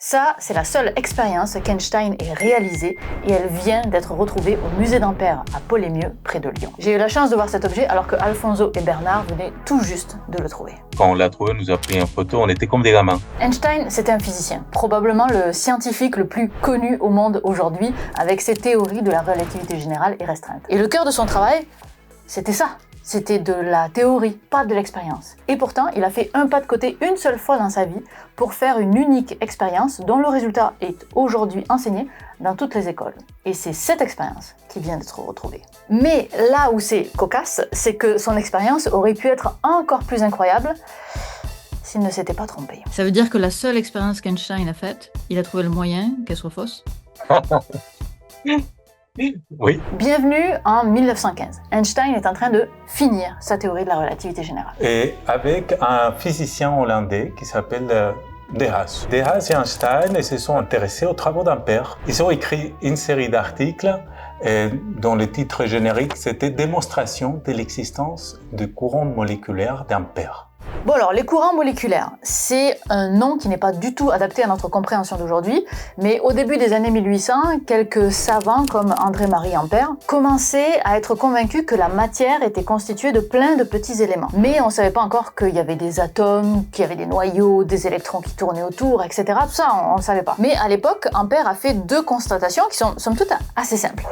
Ça, c'est la seule expérience qu'Einstein ait réalisée et elle vient d'être retrouvée au musée d'Ampère à Paul-les-Mieux, près de Lyon. J'ai eu la chance de voir cet objet alors que Alfonso et Bernard venaient tout juste de le trouver. Quand on l'a trouvé, on nous a pris une photo, on était comme des gamins. Einstein, c'était un physicien, probablement le scientifique le plus connu au monde aujourd'hui avec ses théories de la relativité générale et restreinte. Et le cœur de son travail, c'était ça. C'était de la théorie, pas de l'expérience. Et pourtant, il a fait un pas de côté une seule fois dans sa vie pour faire une unique expérience dont le résultat est aujourd'hui enseigné dans toutes les écoles. Et c'est cette expérience qui vient d'être retrouvée. Mais là où c'est cocasse, c'est que son expérience aurait pu être encore plus incroyable s'il ne s'était pas trompé. Ça veut dire que la seule expérience qu'Einstein a faite, il a trouvé le moyen qu'elle soit fausse? Oui. Bienvenue en 1915. Einstein est en train de finir sa théorie de la relativité générale. Et avec un physicien hollandais qui s'appelle De Haas. De Haas et Einstein ils se sont intéressés aux travaux d'Ampère. Ils ont écrit une série d'articles dont le titre générique c'était « Démonstration de l'existence du courant moléculaire d'Ampère ». Bon alors, les courants moléculaires, c'est un nom qui n'est pas du tout adapté à notre compréhension d'aujourd'hui, mais au début des années 1800, quelques savants comme André-Marie Ampère commençaient à être convaincus que la matière était constituée de plein de petits éléments. Mais on ne savait pas encore qu'il y avait des atomes, qu'il y avait des noyaux, des électrons qui tournaient autour, etc. Tout ça, on ne savait pas. Mais à l'époque, Ampère a fait deux constatations qui sont, somme toute, assez simples.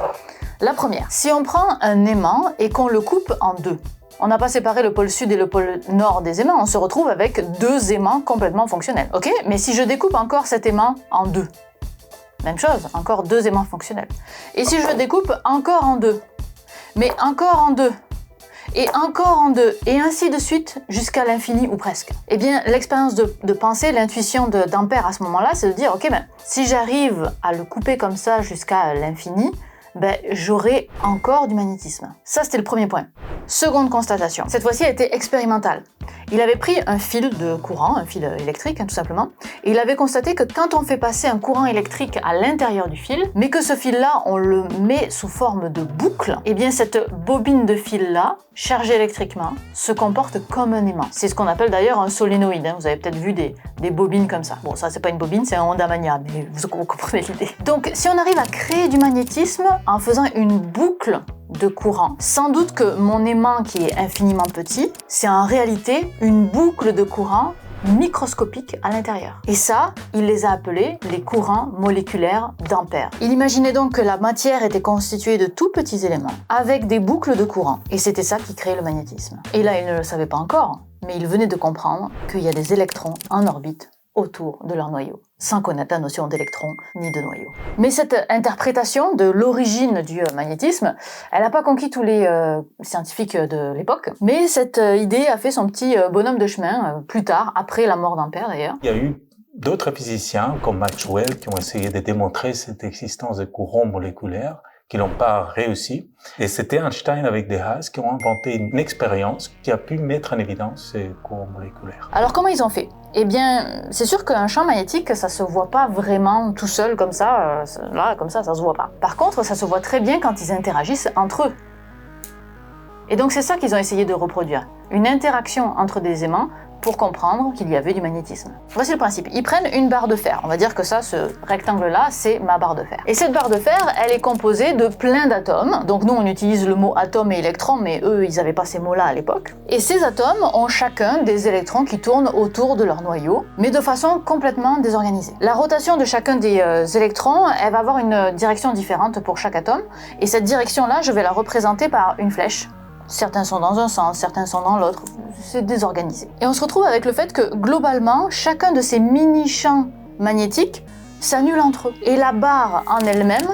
La première, si on prend un aimant et qu'on le coupe en deux, on n'a pas séparé le pôle sud et le pôle nord des aimants, on se retrouve avec deux aimants complètement fonctionnels. Ok, mais si je découpe encore cet aimant en deux, même chose, encore deux aimants fonctionnels. Et si je découpe encore en deux, mais encore en deux, et encore en deux, et ainsi de suite jusqu'à l'infini ou presque. Eh bien, l'expérience de pensée, l'intuition d'Ampère à ce moment-là, c'est de dire, ok, si j'arrive à le couper comme ça jusqu'à l'infini, j'aurai encore du magnétisme. Ça, c'était le premier point. Seconde constatation. Cette fois-ci, elle était expérimentale. Il avait pris un fil de courant, un fil électrique, tout simplement, et il avait constaté que quand on fait passer un courant électrique à l'intérieur du fil, mais que ce fil-là, on le met sous forme de boucle, eh bien, cette bobine de fil-là, chargée électriquement, se comporte comme un aimant. C'est ce qu'on appelle d'ailleurs un solénoïde. Vous avez peut-être vu des bobines comme ça. Bon, ça, c'est pas une bobine, c'est un Honda Mania, mais vous comprenez l'idée. Donc, si on arrive à créer du magnétisme en faisant une boucle de courant, sans doute que mon aimant qui est infiniment petit, c'est en réalité une boucle de courant microscopique à l'intérieur. Et ça, il les a appelés les courants moléculaires d'Ampère. Il imaginait donc que la matière était constituée de tout petits éléments, avec des boucles de courant. Et c'était ça qui créait le magnétisme. Et là, il ne le savait pas encore, mais il venait de comprendre qu'il y a des électrons en orbite autour de leur noyau, sans connaître la notion d'électron ni de noyau. Mais cette interprétation de l'origine du magnétisme, elle n'a pas conquis tous les scientifiques de l'époque, mais cette idée a fait son petit bonhomme de chemin plus tard, après la mort d'Ampère d'ailleurs. Il y a eu d'autres physiciens comme Maxwell qui ont essayé de démontrer cette existence de courants moléculaires qui n'ont pas réussi. Et c'était Einstein avec De Haas qui ont inventé une expérience qui a pu mettre en évidence ces courants moléculaires. Alors comment ils ont fait ? Eh bien, c'est sûr qu'un champ magnétique, ça se voit pas vraiment tout seul comme ça, là, comme ça se voit pas. Par contre, ça se voit très bien quand ils interagissent entre eux. Et donc c'est ça qu'ils ont essayé de reproduire. Une interaction entre des aimants pour comprendre qu'il y avait du magnétisme. Voici le principe. Ils prennent une barre de fer. On va dire que ça, ce rectangle-là, c'est ma barre de fer. Et cette barre de fer, elle est composée de plein d'atomes. Donc nous, on utilise le mot atome et électron, mais eux, ils n'avaient pas ces mots-là à l'époque. Et ces atomes ont chacun des électrons qui tournent autour de leur noyau, mais de façon complètement désorganisée. La rotation de chacun des électrons, elle va avoir une direction différente pour chaque atome. Et cette direction-là, je vais la représenter par une flèche. Certains sont dans un sens, certains sont dans l'autre, c'est désorganisé. Et on se retrouve avec le fait que, globalement, chacun de ces mini-champs magnétiques s'annule entre eux. Et la barre en elle-même,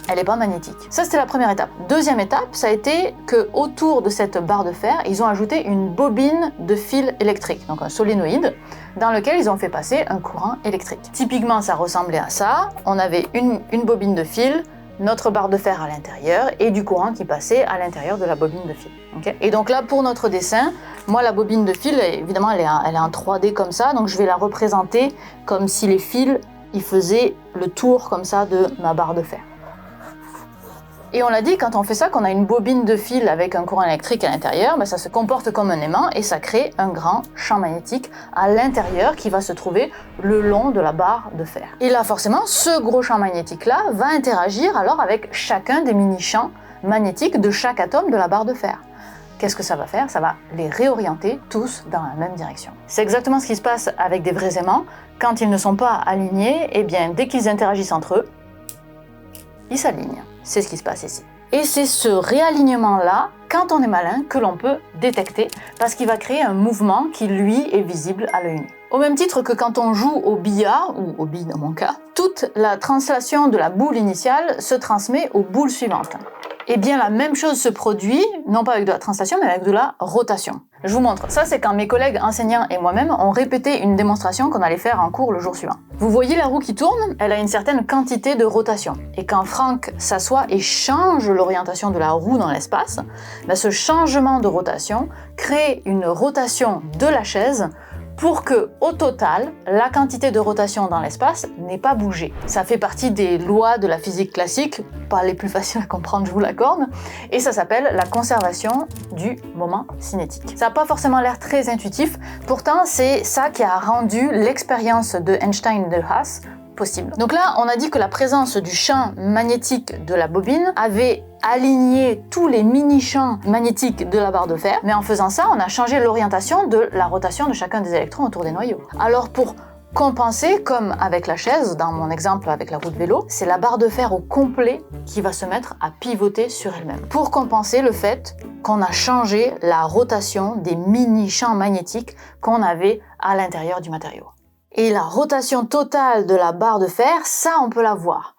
elle n'est pas magnétique. Ça, c'était la première étape. Deuxième étape, ça a été qu'autour de cette barre de fer, ils ont ajouté une bobine de fil électrique, donc un solénoïde, dans lequel ils ont fait passer un courant électrique. Typiquement, ça ressemblait à ça. On avait une bobine de fil, notre barre de fer à l'intérieur et du courant qui passait à l'intérieur de la bobine de fil. Okay. Et donc là, pour notre dessin, moi, la bobine de fil, évidemment, elle est en 3D comme ça, donc je vais la représenter comme si les fils, ils faisaient le tour comme ça de ma barre de fer. Et on l'a dit, quand on fait ça, qu'on a une bobine de fil avec un courant électrique à l'intérieur, ça se comporte comme un aimant et ça crée un grand champ magnétique à l'intérieur qui va se trouver le long de la barre de fer. Et là, forcément, ce gros champ magnétique-là va interagir alors avec chacun des mini-champs magnétiques de chaque atome de la barre de fer. Qu'est-ce que ça va faire? Ça va les réorienter tous dans la même direction. C'est exactement ce qui se passe avec des vrais aimants. Quand ils ne sont pas alignés, eh bien, dès qu'ils interagissent entre eux, ils s'alignent. C'est ce qui se passe ici. Et c'est ce réalignement-là, quand on est malin, que l'on peut détecter parce qu'il va créer un mouvement qui, lui, est visible à l'œil nu. Au même titre que quand on joue au billard, ou au billes dans mon cas, toute la translation de la boule initiale se transmet aux boules suivantes. Eh bien, la même chose se produit, non pas avec de la translation, mais avec de la rotation. Je vous montre. Ça, c'est quand mes collègues enseignants et moi-même ont répété une démonstration qu'on allait faire en cours le jour suivant. Vous voyez la roue qui tourne? Elle a une certaine quantité de rotation. Et quand Franck s'assoit et change l'orientation de la roue dans l'espace, ce changement de rotation crée une rotation de la chaise pour que, au total, la quantité de rotation dans l'espace n'ait pas bougé. Ça fait partie des lois de la physique classique, pas les plus faciles à comprendre, je vous l'accorde, et ça s'appelle la conservation du moment cinétique. Ça n'a pas forcément l'air très intuitif, pourtant c'est ça qui a rendu l'expérience de Einstein et de Haas possible. Donc là, on a dit que la présence du champ magnétique de la bobine avait aligné tous les mini-champs magnétiques de la barre de fer, mais en faisant ça, on a changé l'orientation de la rotation de chacun des électrons autour des noyaux. Alors pour compenser, comme avec la chaise, dans mon exemple avec la roue de vélo, c'est la barre de fer au complet qui va se mettre à pivoter sur elle-même. Pour compenser le fait qu'on a changé la rotation des mini-champs magnétiques qu'on avait à l'intérieur du matériau. Et la rotation totale de la barre de fer, ça on peut la voir.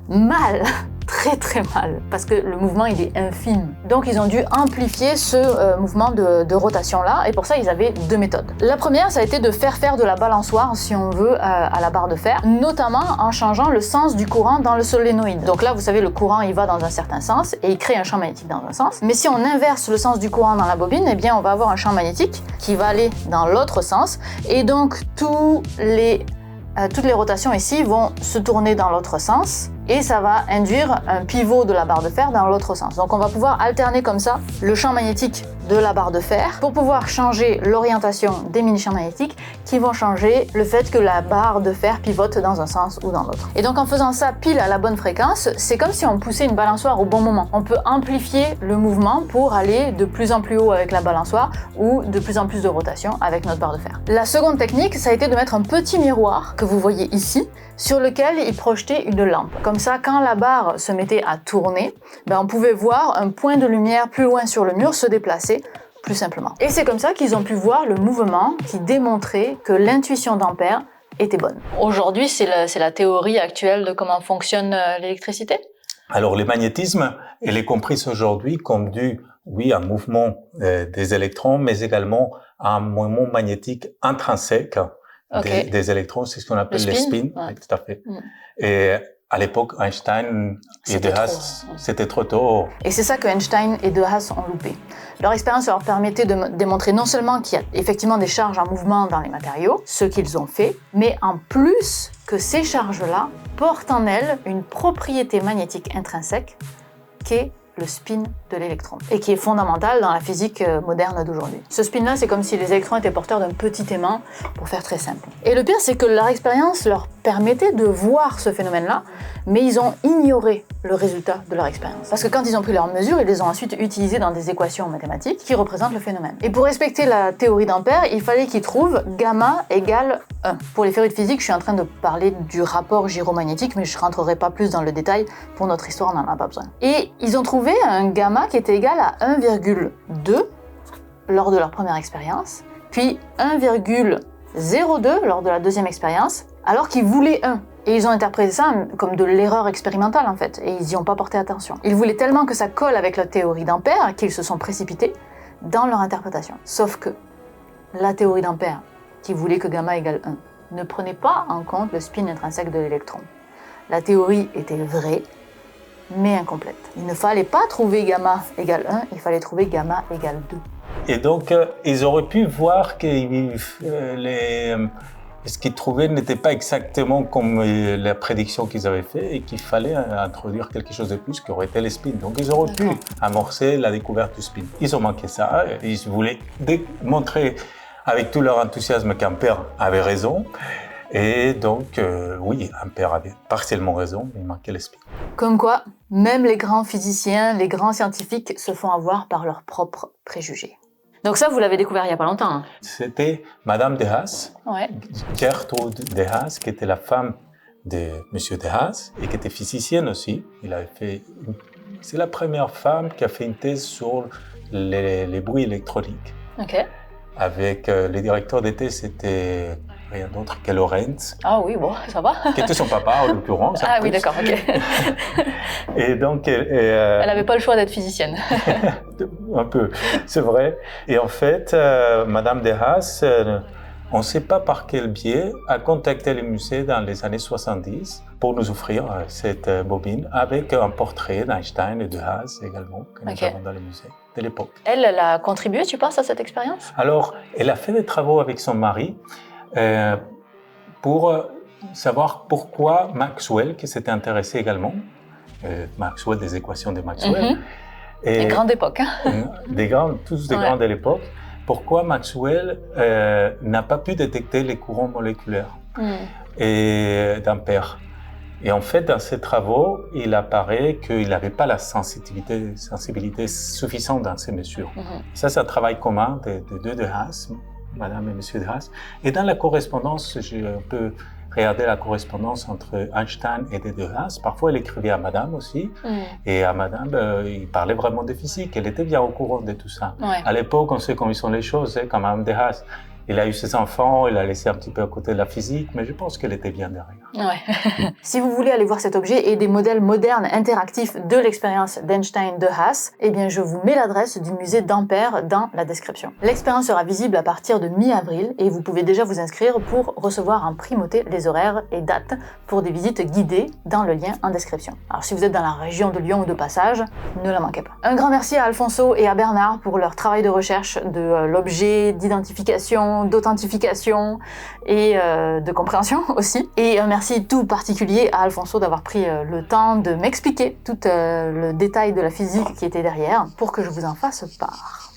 Mal, très très mal, parce que le mouvement il est infime. Donc ils ont dû amplifier ce mouvement de rotation là, et pour ça ils avaient deux méthodes. La première, ça a été de faire de la balançoire, si on veut, à la barre de fer, notamment en changeant le sens du courant dans le solénoïde. Donc là, vous savez, le courant il va dans un certain sens, et il crée un champ magnétique dans un sens. Mais si on inverse le sens du courant dans la bobine, eh bien on va avoir un champ magnétique qui va aller dans l'autre sens, et donc toutes les rotations ici vont se tourner dans l'autre sens, et ça va induire un pivot de la barre de fer dans l'autre sens. Donc on va pouvoir alterner comme ça le champ magnétique de la barre de fer pour pouvoir changer l'orientation des mini-champs magnétiques qui vont changer le fait que la barre de fer pivote dans un sens ou dans l'autre. Et donc en faisant ça pile à la bonne fréquence, c'est comme si on poussait une balançoire au bon moment. On peut amplifier le mouvement pour aller de plus en plus haut avec la balançoire ou de plus en plus de rotation avec notre barre de fer. La seconde technique, ça a été de mettre un petit miroir que vous voyez ici, sur lequel il projetait une lampe. Comme ça, quand la barre se mettait à tourner, on pouvait voir un point de lumière plus loin sur le mur se déplacer plus simplement. Et c'est comme ça qu'ils ont pu voir le mouvement qui démontrait que l'intuition d'Ampère était bonne. Aujourd'hui, c'est la théorie actuelle de comment fonctionne l'électricité? Alors, le magnétisme, il est compris aujourd'hui comme dû, oui, à un mouvement des électrons, mais également à un mouvement magnétique intrinsèque. Okay. Des électrons, c'est ce qu'on appelle les spins. Ouais. Oui, tout à fait. Et à l'époque, Einstein et De Haas, c'était trop tôt. Et c'est ça que Einstein et De Haas ont loupé. Leur expérience leur permettait de démontrer non seulement qu'il y a effectivement des charges en mouvement dans les matériaux, ce qu'ils ont fait, mais en plus que ces charges-là portent en elles une propriété magnétique intrinsèque qui est le spin de l'électron, et qui est fondamental dans la physique moderne d'aujourd'hui. Ce spin-là, c'est comme si les électrons étaient porteurs d'un petit aimant, pour faire très simple. Et le pire, c'est que leur expérience leur permettait de voir ce phénomène-là, mais ils ont ignoré le résultat de leur expérience. Parce que quand ils ont pris leurs mesures, ils les ont ensuite utilisées dans des équations mathématiques qui représentent le phénomène. Et pour respecter la théorie d'Ampère, il fallait qu'ils trouvent gamma égale 1. Pour les théories de physique, je suis en train de parler du rapport gyromagnétique, mais je ne rentrerai pas plus dans le détail. Pour notre histoire, on n'en a pas besoin. Et ils ont trouvé un gamma qui était égal à 1,2 lors de leur première expérience, puis 1,02 lors de la deuxième expérience, alors qu'ils voulaient 1. Et ils ont interprété ça comme de l'erreur expérimentale en fait, et ils n'y ont pas porté attention. Ils voulaient tellement que ça colle avec la théorie d'Ampère qu'ils se sont précipités dans leur interprétation. Sauf que la théorie d'Ampère, qui voulait que gamma égale 1, ne prenait pas en compte le spin intrinsèque de l'électron. La théorie était vraie, mais incomplète. Il ne fallait pas trouver gamma égale 1, il fallait trouver gamma égale 2. Et donc, ils auraient pu voir que ce qu'ils trouvaient n'était pas exactement comme la prédiction qu'ils avaient fait et qu'il fallait introduire quelque chose de plus qui aurait été le spin. Donc ils auraient pu amorcer la découverte du spin. Ils ont manqué ça, ils voulaient montrer avec tout leur enthousiasme qu'Ampère avait raison. Et donc, oui, Ampère avait partiellement raison, il manquait le spin. Comme quoi, même les grands physiciens, les grands scientifiques se font avoir par leurs propres préjugés. Donc ça, vous l'avez découvert il n'y a pas longtemps. Hein. C'était Madame de Haas, Ouais. Gertrude de Haas, qui était la femme de Monsieur de Haas et qui était physicienne aussi. C'est la première femme qui a fait une thèse sur les bruits électroniques. Ok. Avec le directeur de thèse, c'était rien d'autre que Lorentz. Ah oui, bon, ça va. Qui était son papa, en l'occurrence. Ah oui, d'accord, ok. Et donc... Elle n'avait pas le choix d'être physicienne. Un peu, c'est vrai. Et en fait, Madame de Haas, on ne sait pas par quel biais, a contacté le musée dans les années 70 pour nous offrir cette bobine avec un portrait d'Einstein et de Haas également, que nous avons dans le musée de l'époque. Elle a contribué, tu penses, à cette expérience? Alors, elle a fait des travaux avec son mari pour savoir pourquoi Maxwell, qui s'était intéressé également, Maxwell, des équations de Maxwell. Des grandes époques. Hein? Tous des grands de l'époque. Pourquoi Maxwell n'a pas pu détecter les courants moléculaires d'Ampère. Et en fait, dans ses travaux, il apparaît qu'il n'avait pas la sensibilité suffisante dans ces mesures. Ça, c'est un travail commun des deux de Haas, Madame et Monsieur de Haas. Et dans la correspondance, on peut regarder la correspondance entre Einstein et de Haas. Parfois, il écrivait à Madame aussi. Et à Madame, il parlait vraiment de physique. Elle était bien au courant de tout ça. Ouais. À l'époque, on sait comment sont les choses, quand Madame de Haas. Il a eu ses enfants, il a laissé un petit peu à côté de la physique, mais je pense qu'elle était bien derrière. Ouais. Si vous voulez aller voir cet objet et des modèles modernes interactifs de l'expérience d'Einstein de Haas, eh bien je vous mets l'adresse du musée d'Ampère dans la description. L'expérience sera visible à partir de mi-avril et vous pouvez déjà vous inscrire pour recevoir en primauté les horaires et dates pour des visites guidées dans le lien en description. Alors si vous êtes dans la région de Lyon ou de passage, ne la manquez pas. Un grand merci à Alfonso et à Bernard pour leur travail de recherche de l'objet, d'identification, d'authentification et de compréhension aussi. Et un merci tout particulier à Alfonso d'avoir pris le temps de m'expliquer tout le détail de la physique qui était derrière pour que je vous en fasse part.